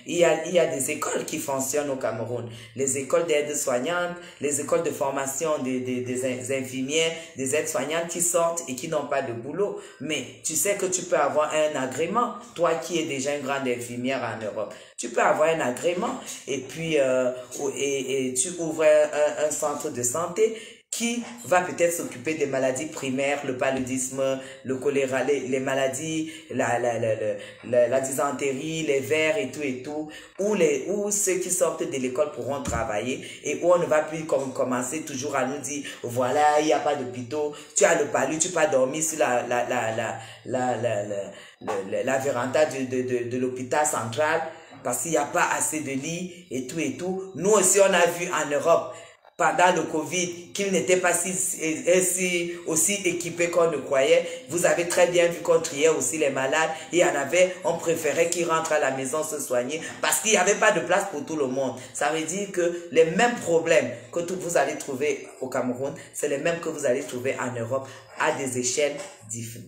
il y a des écoles qui fonctionnent au Cameroun. Les écoles d'aides-soignantes, les écoles de formation des infirmières, des aides-soignantes qui sortent et qui n'ont pas de boulot. Mais tu sais que tu peux avoir un agrément, toi qui es déjà une grande infirmière en Europe. Tu peux avoir un agrément et puis tu ouvres un centre de santé qui va peut-être s'occuper des maladies primaires, le paludisme, le choléra, les maladies, la dysenterie, les vers et tout, où ceux qui sortent de l'école pourront travailler et où on ne va plus commencer toujours à nous dire, voilà, il n'y a pas d'hôpitaux, tu as le palu, tu peux dormir sur la véranda de l'hôpital central parce qu'il n'y a pas assez de lits et tout. Nous aussi, on a vu en Europe, pendant le Covid, qu'ils n'étaient pas aussi équipés qu'on ne croyait. Vous avez très bien vu qu'on triait aussi les malades. Il y en avait, on préférait qu'ils rentrent à la maison se soigner parce qu'il n'y avait pas de place pour tout le monde. Ça veut dire que les mêmes problèmes que vous allez trouver au Cameroun, c'est les mêmes que vous allez trouver en Europe à des échelles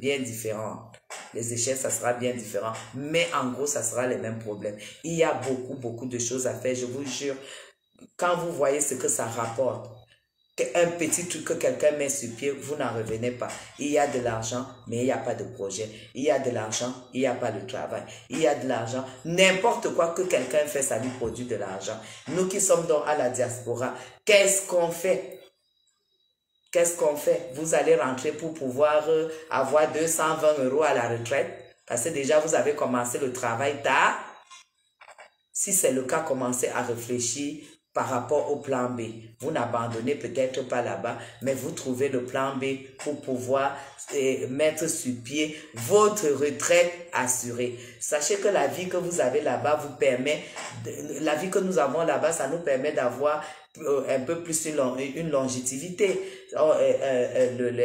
bien différentes. Les échelles, ça sera bien différent. Mais en gros, ça sera les mêmes problèmes. Il y a beaucoup de choses à faire, je vous jure. Quand vous voyez ce que ça rapporte, un petit truc que quelqu'un met sur pied, vous n'en revenez pas. Il y a de l'argent, mais il n'y a pas de projet. Il y a de l'argent, il n'y a pas de travail. Il y a de l'argent. N'importe quoi que quelqu'un fait, ça lui produit de l'argent. Nous qui sommes donc à la diaspora, qu'est-ce qu'on fait? Qu'est-ce qu'on fait? Vous allez rentrer pour pouvoir avoir 220 € à la retraite parce que déjà vous avez commencé le travail tard. Si c'est le cas, commencez à réfléchir par rapport au plan B. Vous n'abandonnez peut-être pas là-bas, mais vous trouvez le plan B pour pouvoir mettre sur pied votre retraite assurée. Sachez que la vie que vous avez là-bas vous permet, la vie que nous avons là-bas, ça nous permet d'avoir un peu plus une longévité.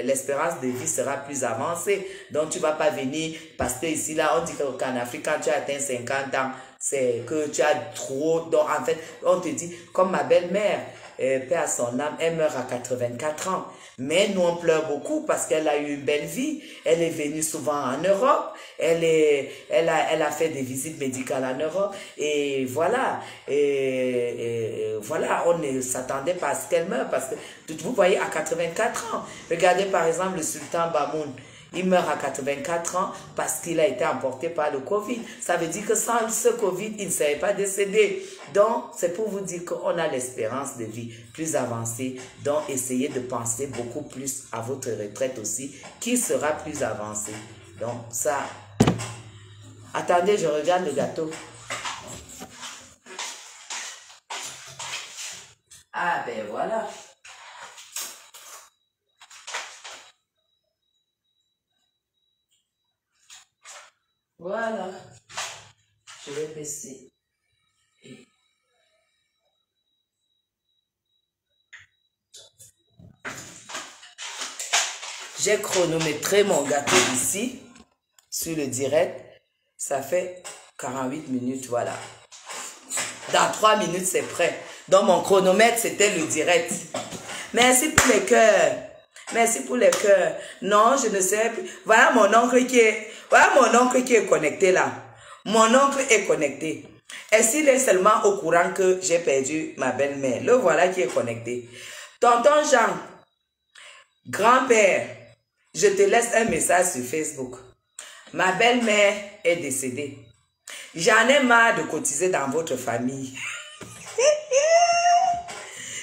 L'espérance de vie sera plus avancée. Donc, tu ne vas pas venir parce que ici, là, on dit qu'en Afrique, quand tu as atteint 50 ans, c'est que tu as trop. Donc, en fait, on te dit, comme ma belle-mère, paix à son âme, elle meurt à 84 ans. Mais nous, on pleure beaucoup parce qu'elle a eu une belle vie. Elle est venue souvent en Europe. Elle a fait des visites médicales en Europe. Et voilà. Voilà, on ne s'attendait pas à ce qu'elle meure parce que, vous voyez, à 84 ans. Regardez par exemple le sultan Bamoun. Il meurt à 84 ans parce qu'il a été emporté par le Covid. Ça veut dire que sans ce Covid, il ne serait pas décédé. Donc, c'est pour vous dire qu'on a l'espérance de vie plus avancée. Donc, essayez de penser beaucoup plus à votre retraite aussi, qui sera plus avancée. Donc, ça... Attendez, je regarde le gâteau. Ah, ben voilà. Voilà, je vais baisser. J'ai chronométré mon gâteau ici, sur le direct. Ça fait 48 minutes, voilà. Dans 3 minutes, c'est prêt. Donc, mon chronomètre, c'était le direct. Merci pour les cœurs. Merci pour les cœurs. Non, je ne sais plus. Voilà mon oncle qui est connecté là. Mon oncle est connecté. Et s'il est seulement au courant que j'ai perdu ma belle-mère, le voilà qui est connecté. Tonton Jean, grand-père, je te laisse un message sur Facebook. Ma belle-mère est décédée. J'en ai marre de cotiser dans votre famille.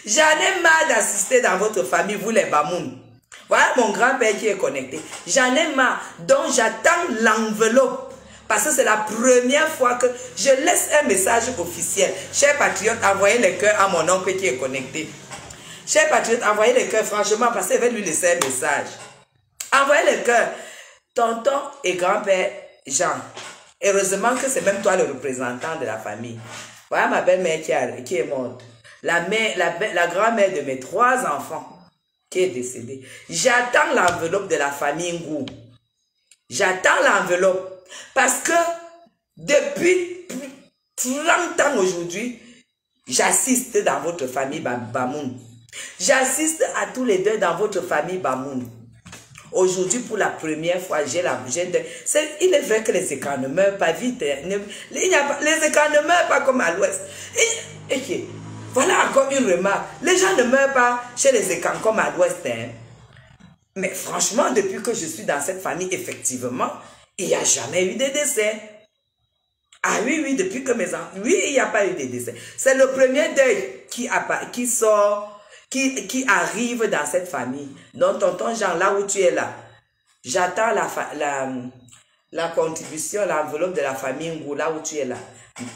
J'en ai marre d'assister dans votre famille, vous les Bamoun. Voilà mon grand-père qui est connecté. J'en ai marre. Donc j'attends l'enveloppe. Parce que c'est la première fois que je laisse un message officiel. Chers patriotes, envoyez les cœurs à mon oncle qui est connecté. Chers patriotes, envoyez les cœurs franchement parce que je vais lui laisser un message. Envoyez les cœurs. Tonton et grand-père Jean. Heureusement que c'est même toi le représentant de la famille. Voilà ma belle-mère qui est morte. La grand-mère de mes 3 enfants qui est décédée. J'attends l'enveloppe de la famille Ngou. J'attends l'enveloppe. Parce que depuis 30 ans aujourd'hui, J'assiste dans votre famille Bamoun. J'assiste à tous les deux dans votre famille Bamoun. Aujourd'hui, pour la première fois, il est vrai que les écrans ne meurent pas vite. Les écrans ne meurent pas comme à l'ouest. Voilà encore une remarque. Les gens ne meurent pas chez les écrans comme à l'ouest. Hein. Mais franchement, depuis que je suis dans cette famille, effectivement, il n'y a jamais eu de décès. Ah oui, oui, depuis que mes enfants... Oui, il n'y a pas eu de décès. C'est le premier deuil qui arrive dans cette famille. Donc, tonton Jean, là où tu es là, j'attends la contribution, l'enveloppe de la famille Ngou, là où tu es là.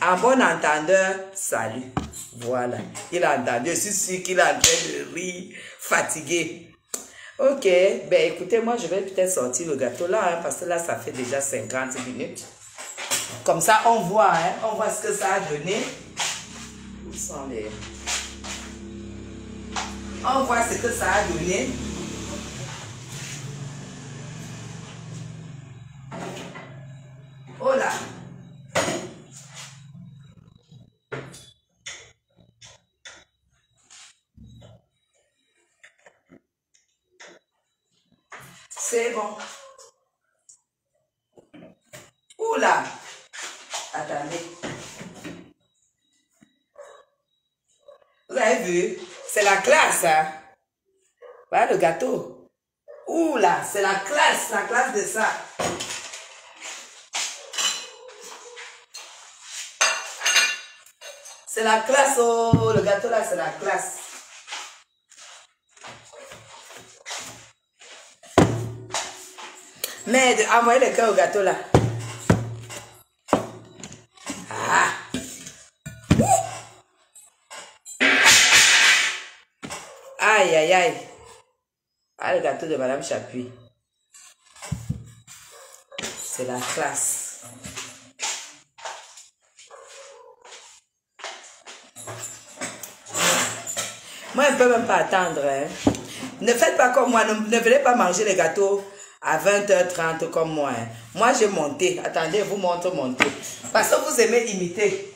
En bon entendeur, salut. Voilà. Il a entendu. Je suis sûr qu'il est en train de rire, fatigué. Ok. Ben, écoutez, moi, je vais peut-être sortir le gâteau là, hein, parce que là, ça fait déjà 50 minutes. Comme ça, on voit, hein, on voit ce que ça a donné. Où sont les... On voit ce que ça a donné. Oh là! C'est bon. Oh là! Attendez. Vous avez vu? C'est la classe, hein? Voilà le gâteau. Ouh là, c'est la classe de ça. C'est la classe, oh, le gâteau là, c'est la classe. Mais envoyez le cœur au gâteau là. Ah! Aïe, aïe, aïe. Ah, le gâteau de Madame Chapuis. C'est la classe. Moi, je ne peux même pas attendre. Hein. Ne faites pas comme moi. Ne venez pas manger les gâteaux à 20h30 comme moi. Hein. Moi, j'ai monté. Attendez, je vous montre monter. Parce que vous aimez imiter.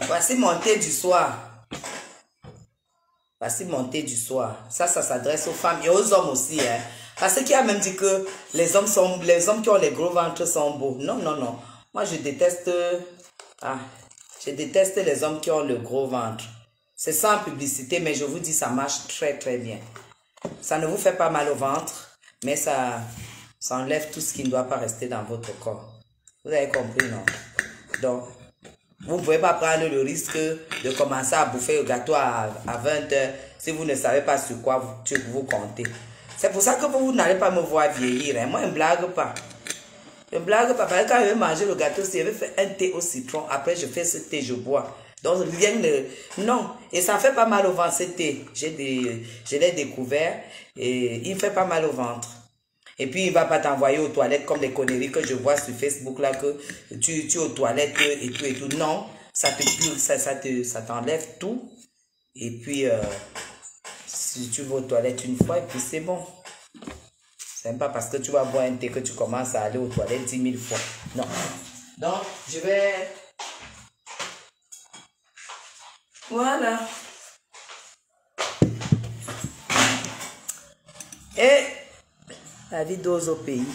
Voici mon thé du soir. Voici mon thé du soir. Ça s'adresse aux femmes et aux hommes aussi. Hein. Parce qu'il a même dit que les hommes qui ont les gros ventres sont beaux. Non, non, non. Moi, je déteste les hommes qui ont le gros ventre. C'est sans publicité, mais je vous dis, ça marche très, très bien. Ça ne vous fait pas mal au ventre, mais ça enlève tout ce qui ne doit pas rester dans votre corps. Vous avez compris, non? Donc, vous ne pouvez pas prendre le risque de commencer à bouffer le gâteau à 20h si vous ne savez pas sur quoi vous comptez. C'est pour ça que vous n'allez pas me voir vieillir. Hein. Moi, je ne blague pas. Je ne blague pas. Parce que quand je vais manger le gâteau, si je vais faire un thé au citron, après je fais ce thé, je bois. Donc, rien ne... Non. Et ça fait pas mal au ventre, ce thé. Je l'ai découvert et il fait pas mal au ventre. Et puis, il ne va pas t'envoyer aux toilettes comme les conneries que je vois sur Facebook, là, que tu es aux toilettes et tout et tout. Non, ça t'enlève tout. Et puis, si tu vas aux toilettes une fois, et puis c'est bon. C'est même pas parce que tu vas boire un thé que tu commences à aller aux toilettes 10 000 fois. Non. Donc, je vais... Voilà. Et... La vie d'ose au pays.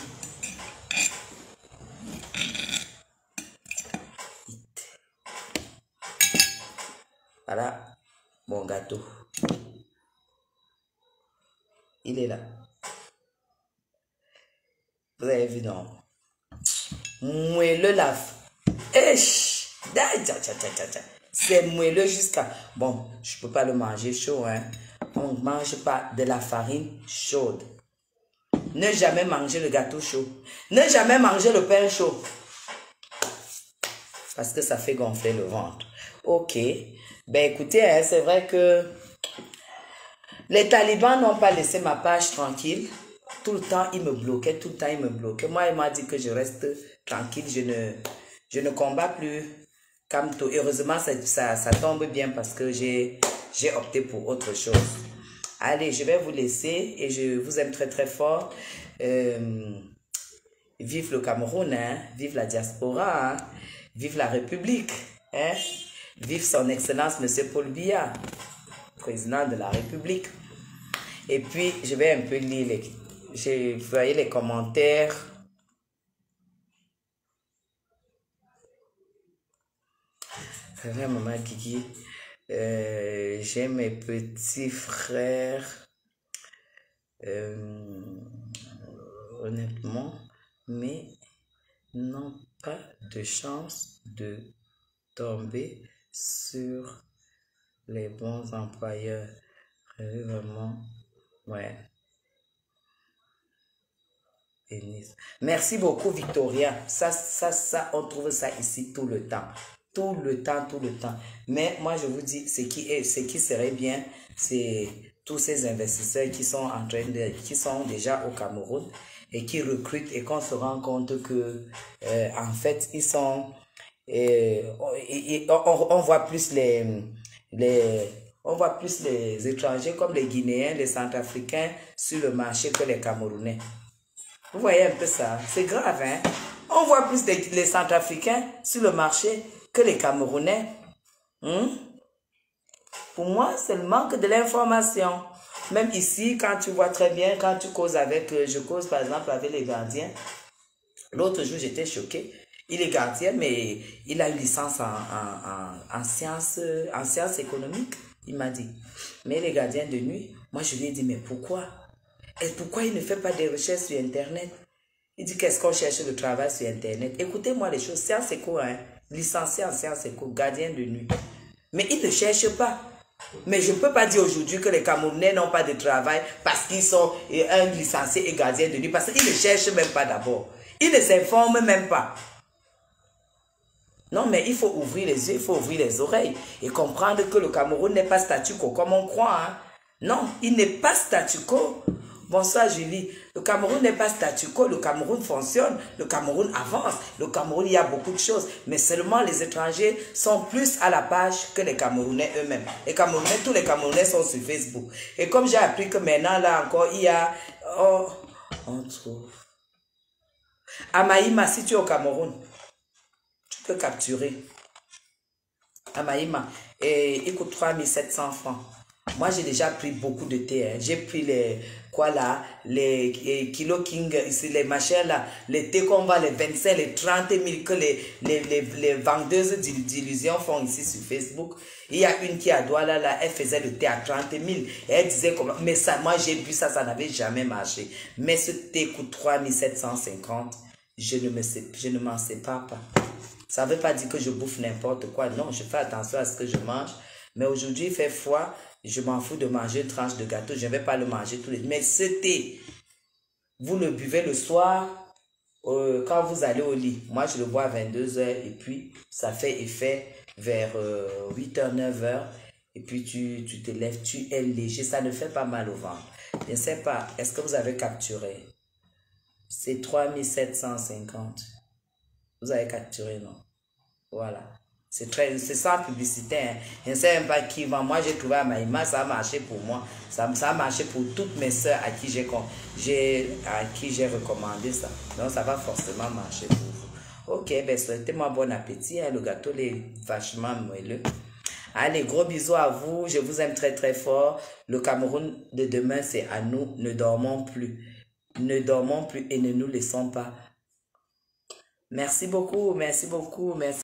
Voilà mon gâteau. Il est là. Vous avez vu, non? Moelleux la... C'est moelleux jusqu'à... Bon, je ne peux pas le manger chaud, hein. On ne mange pas de la farine chaude. Ne jamais manger le gâteau chaud. Ne jamais manger le pain chaud. Parce que ça fait gonfler le ventre. Ok. Ben écoutez, hein, c'est vrai que les talibans n'ont pas laissé ma page tranquille. Tout le temps, il me bloquait, tout le temps, il me bloquait. Moi, il m'a dit que je reste tranquille, je ne combats plus. Camto. Heureusement, ça tombe bien parce que j'ai opté pour autre chose. Allez, je vais vous laisser et je vous aime très très fort. Vive le Cameroun, hein? Vive la diaspora, hein? Vive la République, hein? Vive son Excellence, M. Paul Biya, président de la République. Et puis, je vais un peu lire vous voyez les commentaires. C'est vrai, maman Kiki. J'ai mes petits frères. Honnêtement, mais n'ont pas de chance de tomber sur les bons employeurs. Vraiment, ouais. Merci beaucoup, Victoria. Ça, on trouve ça ici tout le temps. Tout le temps, tout le temps. Mais moi, je vous dis, ce qui serait bien, c'est tous ces investisseurs qui sont qui sont déjà au Cameroun et qui recrutent et qu'on se rend compte que, en fait, ils sont, on voit plus on voit plus les étrangers comme les Guinéens, les Centrafricains sur le marché que les Camerounais. Vous voyez un peu ça, c'est grave, hein? On voit plus les Centrafricains sur le marché que les Camerounais. Pour moi, c'est le manque de l'information. Même ici, quand tu vois très bien, quand tu causes avec, je cause par exemple avec les gardiens. L'autre jour, j'étais choquée. Il est gardien, mais il a une licence en sciences économiques, il m'a dit. Mais les gardiens de nuit, moi je lui ai dit, mais pourquoi? Et pourquoi il ne fait pas des recherches sur Internet? Il dit, qu'est-ce qu'on cherche le travail sur Internet? Écoutez-moi les choses, sciences éco, hein, licencié en sciences éco, gardien de nuit. Mais il ne cherche pas. Mais je ne peux pas dire aujourd'hui que les Camerounais n'ont pas de travail parce qu'ils sont un licencié et gardien de nuit, parce qu'ils ne cherchent même pas d'abord. Ils ne s'informent même pas. Non, mais il faut ouvrir les yeux, il faut ouvrir les oreilles et comprendre que le Cameroun n'est pas statu quo comme on croit. Hein. Non, il n'est pas statu quo. Bonsoir Julie. Le Cameroun n'est pas statu quo, le Cameroun fonctionne, le Cameroun avance. Le Cameroun, il y a beaucoup de choses, mais seulement les étrangers sont plus à la page que les Camerounais eux-mêmes. Les Camerounais, tous les Camerounais sont sur Facebook. Et comme j'ai appris que maintenant, là encore, il y a... Oh, on trouve... Amaïma, si tu es au Cameroun, tu peux capturer. Amaïma, et il coûte 3700 francs. Moi, j'ai déjà pris beaucoup de thé. Hein. J'ai pris les Kilo King, ici, les machins là, les thés qu'on va, les 25, les 30 000 que les vendeuses d'illusions font ici sur Facebook. Il y a une qui à Douala là, elle faisait le thé à 30 000. Et elle disait comment, mais ça, moi j'ai bu ça, ça n'avait jamais marché. Mais ce thé coûte 3750. Je ne m'en sépare pas. Ça ne veut pas dire que je bouffe n'importe quoi. Non, je fais attention à ce que je mange. Mais aujourd'hui, il fait froid. Je m'en fous de manger une tranche de gâteau. Je ne vais pas le manger tous les jours. Mais ce thé, vous le buvez le soir quand vous allez au lit. Moi, je le bois à 22 h et puis ça fait effet vers 8 h, 9 h. Et puis tu te lèves, tu es léger. Ça ne fait pas mal au ventre. Je ne sais pas, est-ce que vous avez capturé? C'est 3750. Vous avez capturé, non? Voilà. C'est sans publicité. Hein. Je ne sais même pas qui vend. Moi, j'ai trouvé à Maïma, ça a marché pour moi. Ça a marché pour toutes mes soeurs à qui j'ai recommandé ça. Donc, ça va forcément marcher pour vous. Ok, ben souhaitez-moi bon appétit. Hein. Le gâteau est vachement moelleux. Allez, gros bisous à vous. Je vous aime très, très fort. Le Cameroun de demain, c'est à nous. Ne dormons plus. Ne dormons plus et ne nous laissons pas. Merci beaucoup, merci beaucoup, merci.